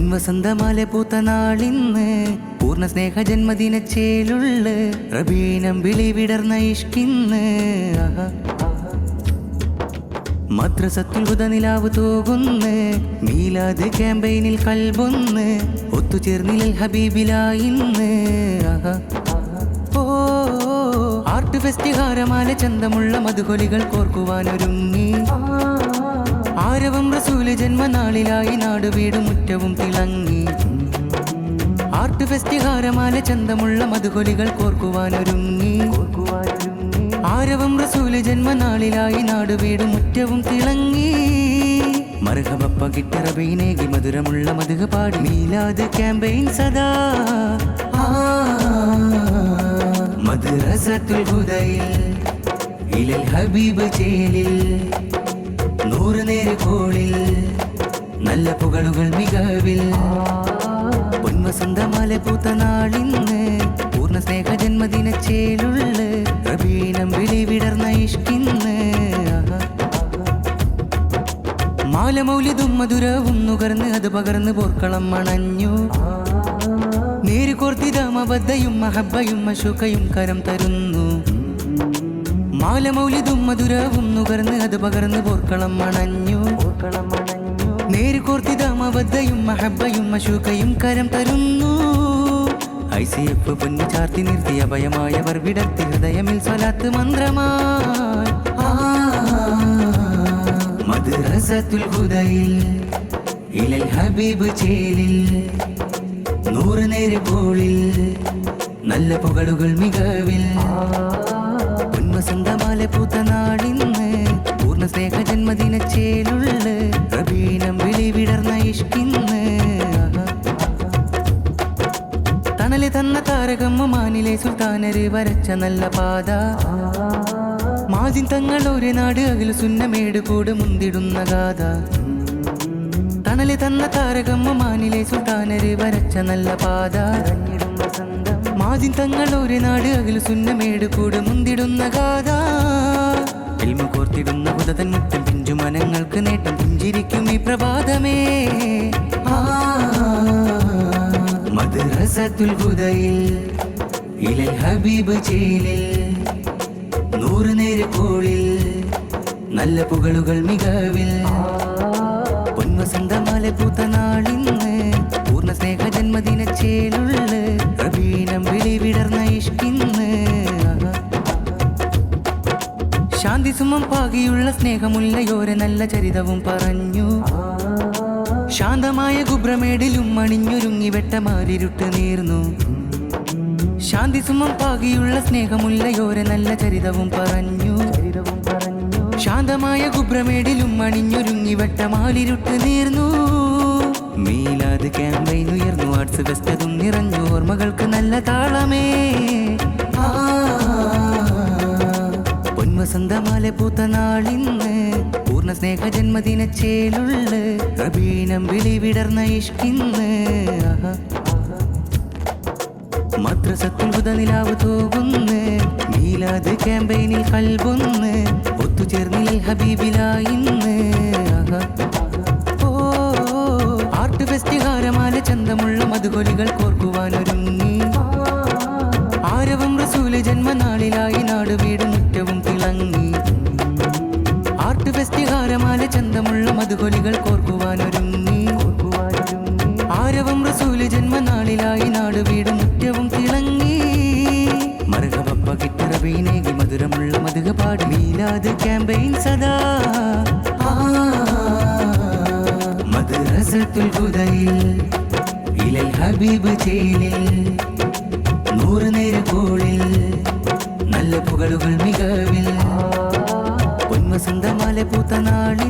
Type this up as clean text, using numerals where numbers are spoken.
പൊൻവസന്തമാല പൂത്ത നാളിന്ന് പൂർണ്ണ സ്നേഹ ജന്മദിനച്ചേലുള്ള റബീനം വിളി വിടർന്ന ഇഷ്കിന്ന് മദ്രസത്തുൽ ഹുദ നിലാവ് തൂകുന്ന് മീലാദ് ക്യാമ്പയിനിൽ കൽബൊന്ന് ഒത്തുചേർന്നിൽ ഹബീബിലായിന്ന് ഓ ആർട്ട് ഫെസ്റ്റ് ഹാരമാല ചന്തമുള്ള മധുകൊലികൾ കോർക്കുവാനൊരുങ്ങി ആരവം റസൂല് ജന്മനാളിലായി നാടുവീടും മുറ്റവും തിളങ്ങി ആർട്ട് ഫെസ്റ്റ് ഹാരമാല ചന്തമുള്ള മധുകൊലികൾ കോർക്കുവാനൊരുങ്ങി ആരവം റസൂല് ജന്മനാളിലായി നാടുവീടും മുറ്റവും തിളങ്ങി മർഹബപ്പ കിട്ട റബീനേകി മധുരമുള്ള മധുഹ പാടി മീലാദ് ക്യാമ്പയിൻ സദാ മദ്രസത്തുൽ ഹുദയിൽ ഇലൽ ഹബീബ് ചേലിൽ നൂറ് നേര് കോളിൽ നല്ല പുകളുകൾ മികവിൽ പൊൻവസന്തമാല പൂത്ത നാളിന്ന് പൂർണ്ണ സ്നേഹ ജന്മദിനച്ചേലുള്ള റബീനം വിളി വിടർന്ന ഇഷ്കിന്ന് മാല മൗലിദും മധുരവും നുകർന്ന് അത് പകർന്ന് പോർക്കളം മണഞ്ഞു നേര് കോർത്തിതമബദ്ധയും മഹബ്ബയും മശുക്കയും കരം തരുന്നു മാല മൗലിദും മധുരവും നുകർന്ന് അത് പകർന്ന് പോർക്കളം മണഞ്ഞു നേര് കോർത്തിതമബദ്ധയും മഹബ്ബയും മശുക്കയും കരം തരുന്നു ICF പൊന്നു ചാർത്തി നിർത്തിയ ഭയമായവർ വിടർത്തി ഹൃദയമിൽ സ്വലാത്ത് മന്ത്രമായി മദ്രസത്തുൽ ഹുദയിൽ ഇലൽ ഹബീബ് ചേലിൽ നൂറ് നേര് കോളിൽ നല്ല പുകളുകൾ മികവിൽ പൊൻവസന്തമാല പൂത്ത നാളിന്ന് പൂർണ്ണ സ്നേഹ ജന്മദിനച്ചേലുള്ള റബീനം വിളി വിടർന്ന ഇഷ്കിന്ന് തണല് തന്ന താരകമ്മ മാനിലെ സുൽത്താനര് വരച്ച നല്ല പാത മാജിൻ തങ്ങൾ ഒരു നാട് അകിൽ സുന്നമേട് കൂട് മുന്തിടുന്ന ഗാഥ തണല് തന്ന താരകമ്മ മാനിലെ സുൽത്താനര് വരച്ച നല്ല പാത മാജിൻ തങ്ങൾ ഒരു നാട് അകിൽ സുന്നമേട് കൂട് മുന്തിടുന്ന ഗാഥ എൽമ കോർത്തിടുന്ന ഹുദതൻ മുറ്റം പിഞ്ചു മനങ്ങൾക്ക് നേട്ടം പുഞ്ചിരിക്കും ഈ പ്രഭാതമേ മദ്രസത്തുൽ ഹുദയിൽ ഇലൽ ഹബീബ് ചേലിൽ നൂറ് നേര് കോളിൽ നല്ല പുകളുകൾ മികവിൽ പൊൻവസന്തമാല പൂത്ത നാളിന്ന് പൂർണ്ണ സ്നേഹ ജന്മദിനച്ചേലുള്ള റബീനം വിളി വിടർന്ന ഇഷ്കിന്ന് ശാന്തി സുമം പാകിയുള്ള സ്നേഹമുല്ലയോരെ നല്ല ചരിതവും പറഞ്ഞു ശാന്തമായ ഗുബ്രമേടിലും മണിഞ്ഞൊരുങ്ങി വെട്ടമാരിരുട്ട് നീർന്നു ശാന്തി സുമം പാകിയുള്ള സ്നേഹമുല്ലയോരെ നല്ല ചരിതവും പറഞ്ഞു ശാന്തമായ ഗുബ്രമേടിലും മണിഞ്ഞൊരുങ്ങി വെട്ടമാലിരുട്ട് നീർന്നു മീലാദ് ക്യാമ്പയിൻ ഉയർന്നു ആർട്സ് ഫെസ്റ്റതും നിറഞ്ഞു ഓർമ്മകൾക്ക് നല്ല താളമേ പൊൻവസന്തമാല പൂത്ത നാളിന്ന് പൂർണ്ണ സ്നേഹ ജന്മദിനച്ചേലുള്ള റബീനം വിളി വിടർന്ന ഇഷ്കിന്ന് മദ്രസത്തുൽ ഹുദ നിലാവ് തൂകുന്ന് മീലാദ് ക്യാമ്പയിനിൽ കൽബൊന്ന് ഒത്തുചേർന്നിൽ ഹബീബിലായിന്ന് ഓ ആർട്ട് ഫെസ്റ്റ് ഹാരമാല ചന്തമുള്ള മധുകൊലികൾ കോർക്കുവാനൊരുങ്ങി ആരവം റസൂല് ജന്മനാളിലായി നാടുവീടും മുറ്റവും തിളങ്ങി ആർട്ട് ഫെസ്റ്റ് ഹാരമാല ചന്തമുള്ള മധുകൊലികൾ കോർക്കുവാനൊരുങ്ങി ആരവം റസൂല് ജന്മനാളിലായി നാടുവീടും മുറ്റവും തിളങ്ങി മർഹബപ്പ കിട്ട റബീനേകി മധുരമുള്ള മധുഹ പാടി മീലാദ് ക്യാമ്പയിൻ സദാ മദ്രസത്തുൽ ഹുദയിൽ ഇലൽ ഹബീബ് ചേലിൽ നൂറ് നേര് കോളിൽ നല്ല പുകളുകൾ മികവിൽ പൊൻവസന്തമാല പൂത്ത നാളിൽ